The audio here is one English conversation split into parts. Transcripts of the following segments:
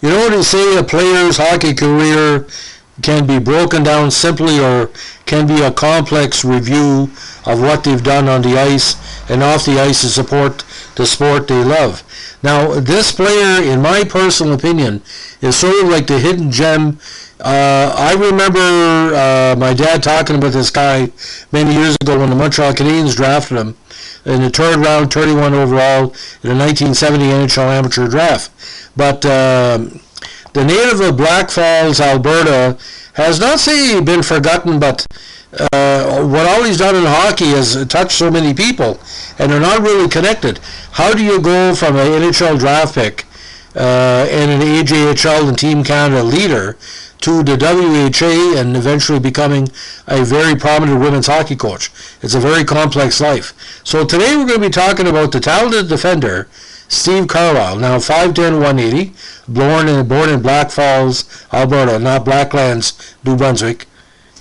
You know what they say, a player's hockey career can be broken down simply, or can be a complex review of what they've done on the ice and off the ice to support the sport they love. Now, this player, in my personal opinion, is sort of like the hidden gem. I remember my dad talking about this guy many years ago when the Montreal Canadiens drafted him in the third round, 31 overall, in the 1970 NHL amateur draft. But the native of Black Falls, Alberta, has not say been forgotten, but what all he's done in hockey has touched so many people, and they're not really connected. How do you go from an NHL draft pick and an AJHL and Team Canada leader to the WHA and eventually becoming a very prominent women's hockey coach? It's a very complex life. So today we're going to be talking about the talented defender, Steve Carlyle, now 5'10", 180, born in Black Falls, Alberta, not Blacklands, New Brunswick.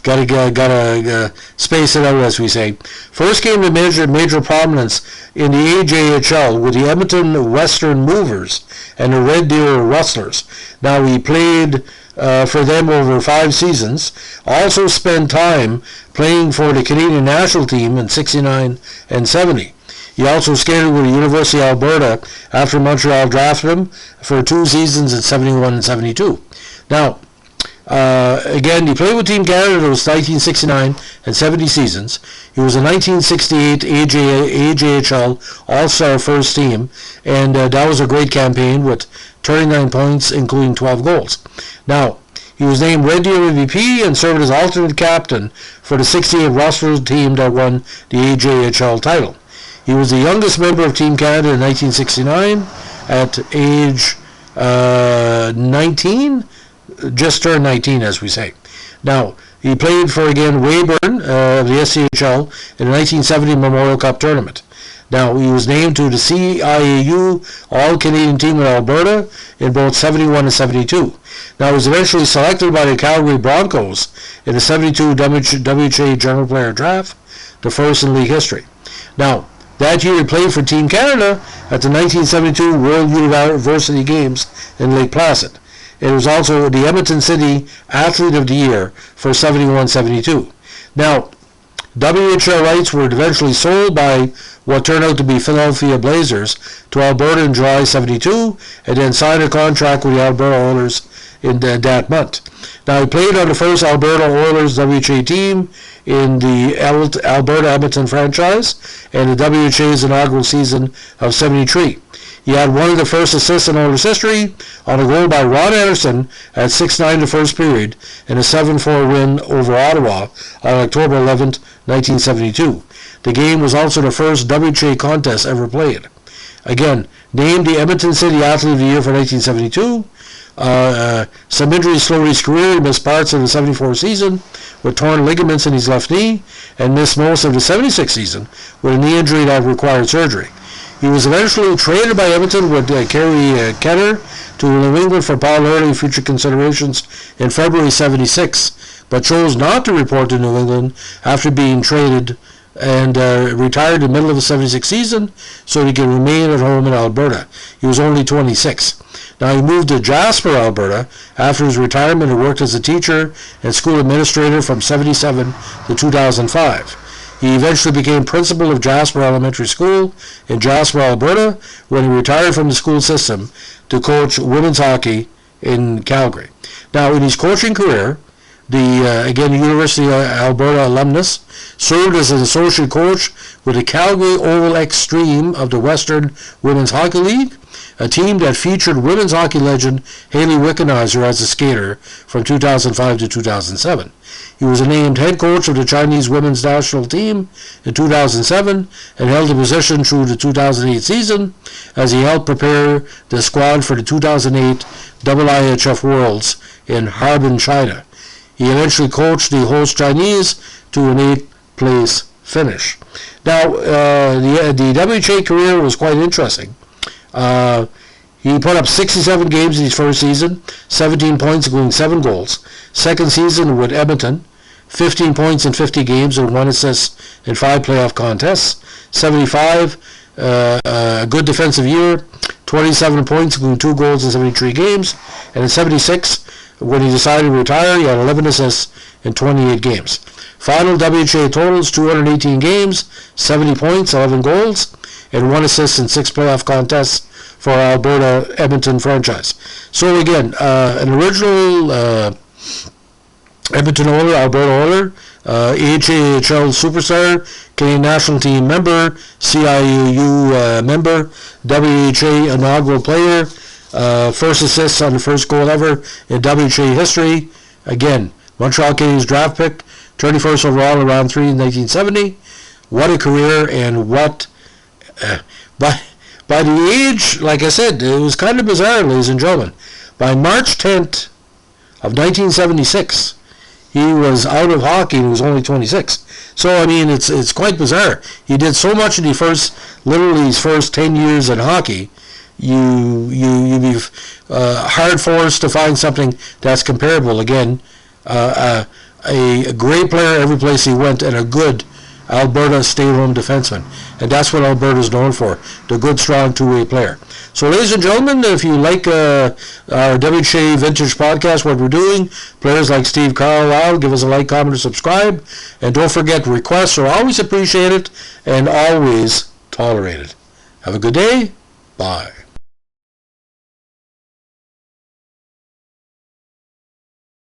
Gotta space it out, as we say. First came to major prominence in the AJHL with the Edmonton Western Movers and the Red Deer Rustlers. Now he played for them over 5 seasons. Also spent time playing for the Canadian national team in 69 and 70. He also skated with the University of Alberta after Montreal drafted him for 2 seasons in 71 and 72. Now, again, he played with Team Canada those 1969 and 70 seasons. He was a 1968 AJHL All-Star First Team, and that was a great campaign with 39 points, including 12 goals. Now, he was named Red Deer MVP and served as alternate captain for the 68 Rustlers team that won the AJHL title. He was the youngest member of Team Canada in 1969 at age 19, just turned 19, as we say. Now, he played for, again, Weyburn of the SCHL in the 1970 Memorial Cup tournament. Now, he was named to the CIAU All-Canadian team in Alberta in both 71 and 72. Now, he was eventually selected by the Calgary Broncos in the 72 WHA General Player Draft, the first in league history. Now, that year he played for Team Canada at the 1972 World University Games in Lake Placid. It was also the Edmonton City Athlete of the Year for 71-72. Now, WHL rights were eventually sold by what turned out to be Philadelphia Blazers to Alberta in July 72, and then signed a contract with the Alberta Oilers in that month. Now, he played on the first Alberta Oilers WHA team in the Alberta Edmonton franchise and the WHA's inaugural season of 73. He had one of the first assists in Oilers history on a goal by Ron Anderson at 6-9 the first period in a 7-4 win over Ottawa on October 11, 1972. The game was also the first WHA contest ever played. Again, named the Edmonton City Athlete of the Year for 1972. Some injuries slowed his career. He missed parts of the 74 season with torn ligaments in his left knee and missed most of the 76 season with a knee injury that required surgery. He was eventually traded by Edmonton with Kerry Kenner to New England for Paul Early future considerations in February 76, but chose not to report to New England after being traded and retired in the middle of the 76 season so he could remain at home in Alberta. He was only 26. Now he moved to Jasper, Alberta after his retirement and worked as a teacher and school administrator from 77 to 2005. He eventually became principal of Jasper Elementary School in Jasper, Alberta, when he retired from the school system to coach women's hockey in Calgary. Now, in his coaching career, the University of Alberta alumnus, served as an associate coach with the Calgary Oval Extreme of the Western Women's Hockey League, a team that featured women's hockey legend Hayley Wickenheiser as a skater from 2005 to 2007. He was named head coach of the Chinese women's national team in 2007 and held the position through the 2008 season as he helped prepare the squad for the 2008 IIHF Worlds in Harbin, China. He eventually coached the host Chinese to an 8th place finish. Now, the WHA career was quite interesting. He put up 67 games in his first season, 17 points including 7 goals. Second season with Edmonton, 15 points in 50 games and 1 assist in 5 playoff contests. 75 a good defensive year, 27 points, including 2 goals in 73 games. And in 76, when he decided to retire, he had 11 assists in 28 games. Final WHA totals, 218 games, 70 points, 11 goals, and 1 assist in 6 playoff contests for our Alberta Edmonton franchise. So again, an original Edmonton Oiler, Alberta Oiler, AHL superstar, Canadian national team member, CIAU member, WHA inaugural player, first assist on the first goal ever in WHA history. Again, Montreal Canadiens draft pick, 31st overall in round 3 in 1970. What a career, and what... By the age, like I said, it was kind of bizarre, ladies and gentlemen. By March 10th of 1976, he was out of hockey and he was only 26. So, I mean, it's quite bizarre. He did so much in his first 10 years in hockey. You'd be hard forced to find something that's comparable. Again, a great player every place he went, and a good Alberta stay-at-home defenseman. And that's what Alberta's known for, the good, strong two-way player. So, ladies and gentlemen, if you like our WHA Vintage podcast, what we're doing, players like Steve Carlyle, give us a like, comment, and subscribe. And don't forget, requests are always appreciated and always tolerated. Have a good day. Bye.